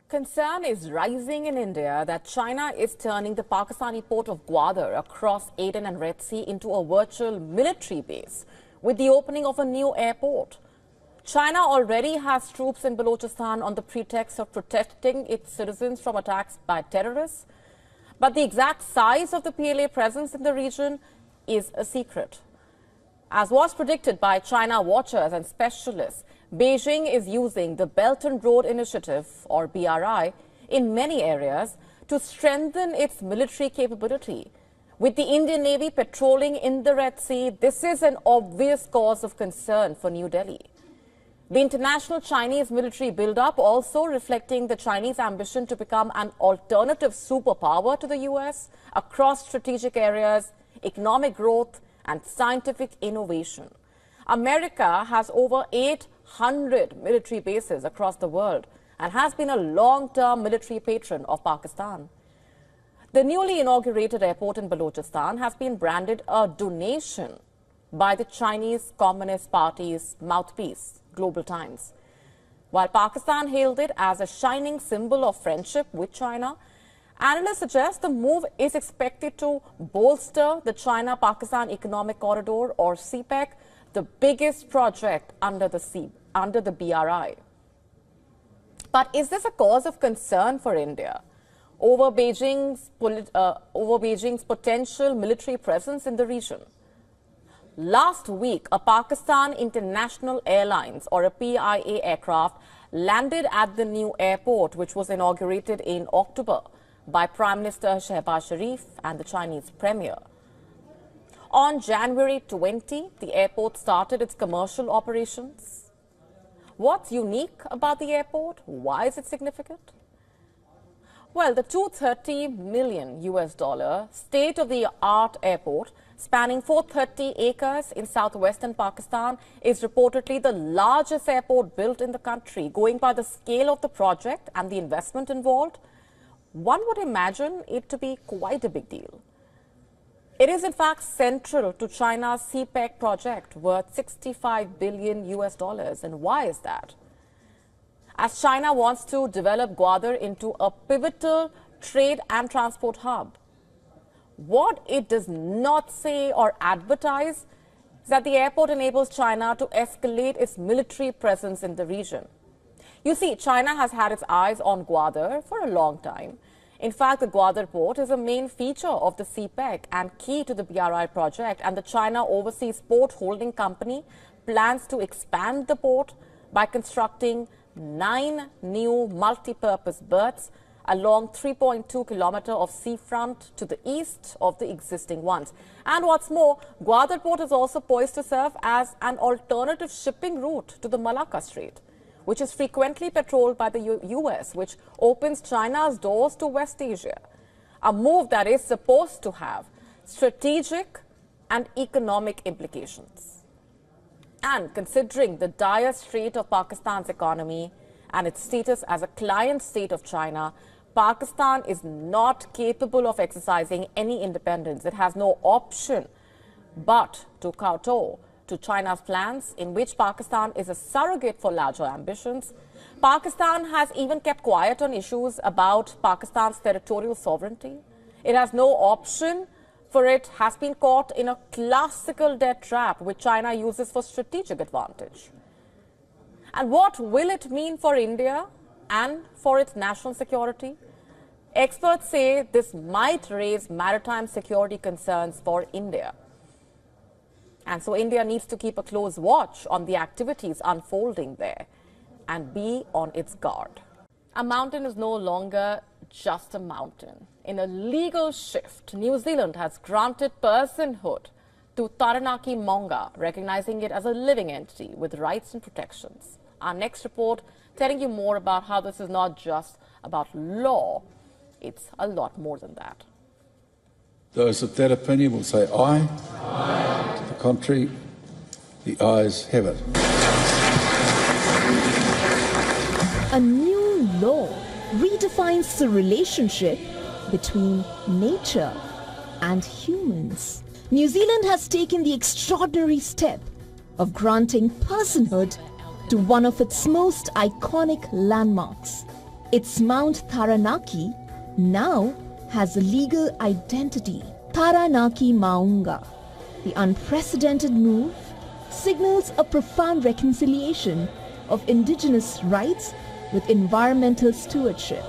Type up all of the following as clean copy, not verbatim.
Concern is rising in India that China is turning the Pakistani port of Gwadar across Aden and Red Sea into a virtual military base with the opening of a new airport. China already has troops in Balochistan on the pretext of protecting its citizens from attacks by terrorists. But the exact size of the PLA presence in the region is a secret. As was predicted by China watchers and specialists, Beijing is using the Belt and Road Initiative, or BRI, in many areas to strengthen its military capability. With the Indian Navy patrolling in the Red Sea, this is an obvious cause of concern for New Delhi. The international Chinese military buildup also reflecting the Chinese ambition to become an alternative superpower to the US across strategic areas, economic growth, and scientific innovation. America has over 800 military bases across the world and has been a long-term military patron of Pakistan. The newly inaugurated airport in Balochistan has been branded a donation by the Chinese Communist Party's mouthpiece, Global Times. While Pakistan hailed it as a shining symbol of friendship with China, analysts suggest the move is expected to bolster the China-Pakistan Economic Corridor, or CPEC, the biggest project under the BRI. But is this a cause of concern for India over Beijing's potential military presence in the region? Last week, a Pakistan International Airlines, or a PIA aircraft, landed at the new airport, which was inaugurated in October by Prime Minister Shehbaz Sharif and the Chinese Premier. On January 20, the airport started its commercial operations. What's unique about the airport? Why is it significant? Well, the $230 million state-of-the-art airport spanning 430 acres in southwestern Pakistan is reportedly the largest airport built in the country. Going by the scale of the project and the investment involved, one would imagine it to be quite a big deal. It is in fact central to China's CPEC project worth $65 billion. And why is that? As China wants to develop Gwadar into a pivotal trade and transport hub. What it does not say or advertise is that the airport enables China to escalate its military presence in the region. You see, China has had its eyes on Gwadar for a long time. In fact, the Gwadar port is a main feature of the CPEC and key to the BRI project, and the China Overseas Port Holding Company plans to expand the port by constructing 9 new multi-purpose berths along 3.2 kilometers of seafront to the east of the existing ones. And what's more, Gwadar port is also poised to serve as an alternative shipping route to the Malacca Strait, which is frequently patrolled by the US, which opens China's doors to West Asia, a move that is supposed to have strategic and economic implications. And considering the dire strait of Pakistan's economy and its status as a client state of China, Pakistan is not capable of exercising any independence. It has no option but to kowtow to China's plans, in which Pakistan is a surrogate for larger ambitions. Pakistan has even kept quiet on issues about Pakistan's territorial sovereignty. It has no option, for it has been caught in a classical debt trap which China uses for strategic advantage. And what will it mean for India and for its national security? Experts say this might raise maritime security concerns for India. And so India needs to keep a close watch on the activities unfolding there and be on its guard. A mountain is no longer just a mountain. In a legal shift, New Zealand has granted personhood to Taranaki Monga, recognizing it as a living entity with rights and protections. Our next report telling you more about how this is not just about law, it's a lot more than that. Those of that opinion will say aye. Aye. To the contrary, the ayes have it. A new law redefines the relationship between nature and humans. New Zealand has taken the extraordinary step of granting personhood to one of its most iconic landmarks, Its Mount Taranaki now has a legal identity. Taranaki Maunga. The unprecedented move signals a profound reconciliation of indigenous rights with environmental stewardship.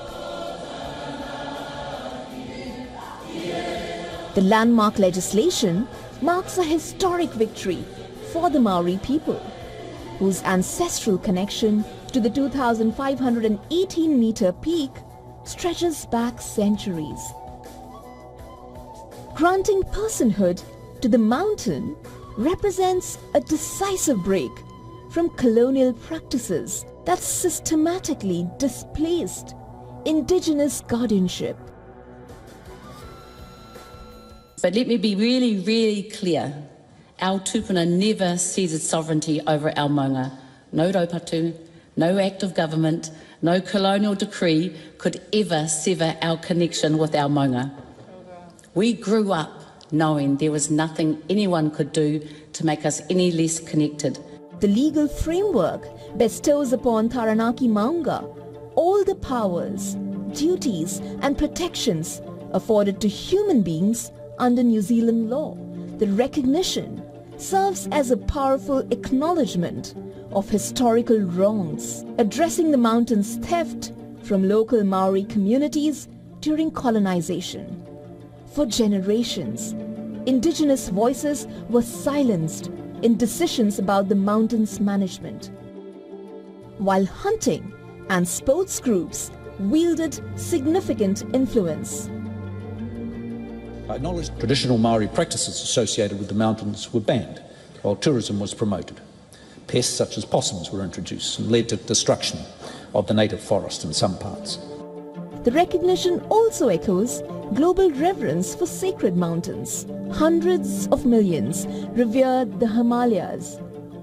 The landmark legislation marks a historic victory for the Maori people, whose ancestral connection to the 2,518-meter peak stretches back centuries. Granting personhood to the mountain represents a decisive break from colonial practices that systematically displaced indigenous guardianship. But let me be really, really clear. Our tupuna never ceded sovereignty over our maunga. No raupatu, no act of government, no colonial decree could ever sever our connection with our maunga. We grew up knowing there was nothing anyone could do to make us any less connected. The legal framework bestows upon Taranaki Maunga all the powers, duties and protections afforded to human beings under New Zealand law. The recognition serves as a powerful acknowledgement of historical wrongs, addressing the mountain's theft from local Maori communities during colonization. For generations, indigenous voices were silenced in decisions about the mountain's management, while hunting and sports groups wielded significant influence. I acknowledge traditional Maori practices associated with the mountains were banned, while tourism was promoted. Pests such as possums were introduced and led to destruction of the native forest in some parts. The recognition also echoes global reverence for sacred mountains. Hundreds of millions revered the Himalayas,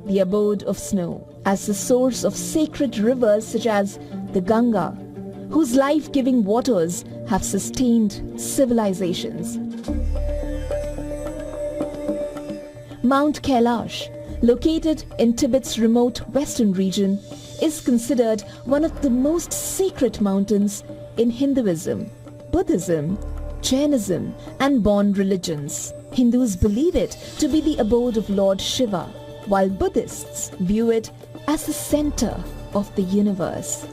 the abode of snow, as the source of sacred rivers such as the Ganga, whose life-giving waters have sustained civilizations. Mount Kailash, located in Tibet's remote western region, is considered one of the most sacred mountains in Hinduism, Buddhism, Jainism and Bon religions. Hindus believe it to be the abode of Lord Shiva, while Buddhists view it as the center of the universe.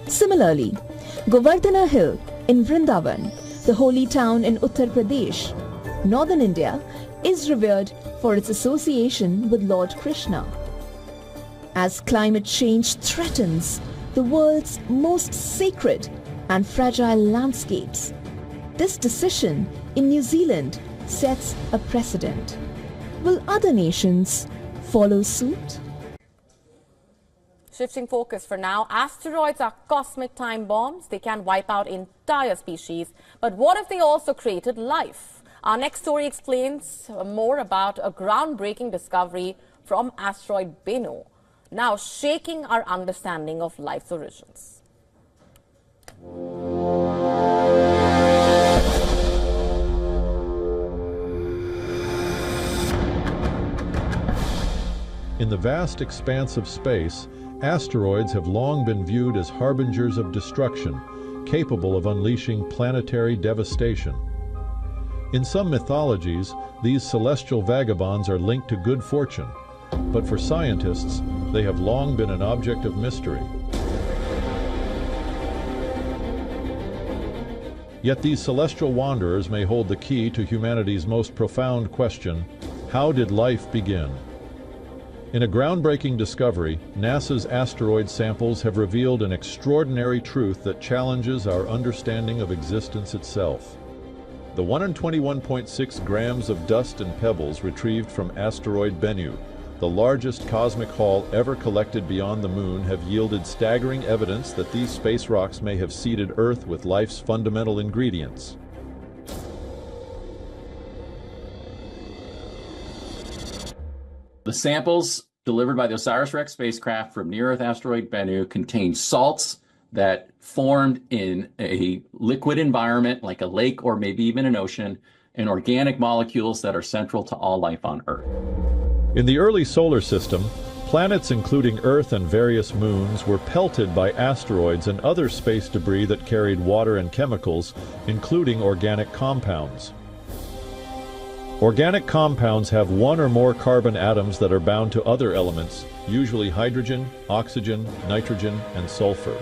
Similarly, Govardhana Hill in Vrindavan, the holy town in Uttar Pradesh, northern India, is revered for its association with Lord Krishna. As climate change threatens the world's most sacred and fragile landscapes, this decision in New Zealand sets a precedent. Will other nations follow suit? Shifting focus for now, asteroids are cosmic time bombs. They can wipe out entire species. But what if they also created life? Our next story explains more about a groundbreaking discovery from asteroid Bennu, now shaking our understanding of life's origins. In the vast expanse of space, asteroids have long been viewed as harbingers of destruction, capable of unleashing planetary devastation. In some mythologies, these celestial vagabonds are linked to good fortune, but for scientists, they have long been an object of mystery. Yet these celestial wanderers may hold the key to humanity's most profound question: how did life begin? In a groundbreaking discovery, NASA's asteroid samples have revealed an extraordinary truth that challenges our understanding of existence itself. The 1 in 21.6 grams of dust and pebbles retrieved from asteroid Bennu, the largest cosmic haul ever collected beyond the moon, have yielded staggering evidence that these space rocks may have seeded Earth with life's fundamental ingredients. The samples delivered by the OSIRIS-REx spacecraft from near-Earth asteroid Bennu contain salts that formed in a liquid environment like a lake or maybe even an ocean, and organic molecules that are central to all life on Earth. In the early solar system, Planets including Earth and various moons were pelted by asteroids and other space debris that carried water and chemicals, including organic compounds. Organic compounds have one or more carbon atoms that are bound to other elements, usually hydrogen, oxygen, nitrogen, and sulfur.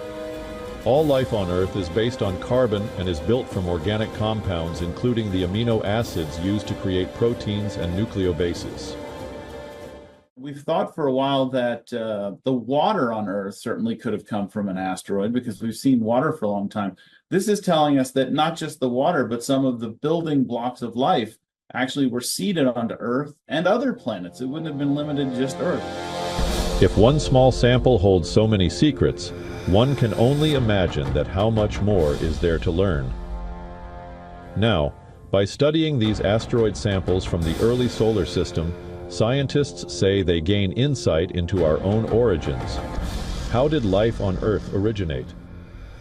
All life on Earth is based on carbon and is built from organic compounds, including the amino acids used to create proteins and nucleobases. We've thought for a while that the water on Earth certainly could have come from an asteroid because we've seen water for a long time. This is telling us that not just the water, but some of the building blocks of life actually were seeded onto Earth and other planets. It wouldn't have been limited to just Earth. If one small sample holds so many secrets, one can only imagine that how much more is there to learn. Now, by studying these asteroid samples from the early solar system, scientists say they gain insight into our own origins. How did life on Earth originate?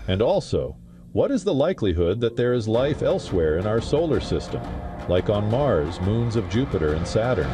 And also, what is the likelihood that there is life elsewhere in our solar system, like on Mars, moons of Jupiter and Saturn?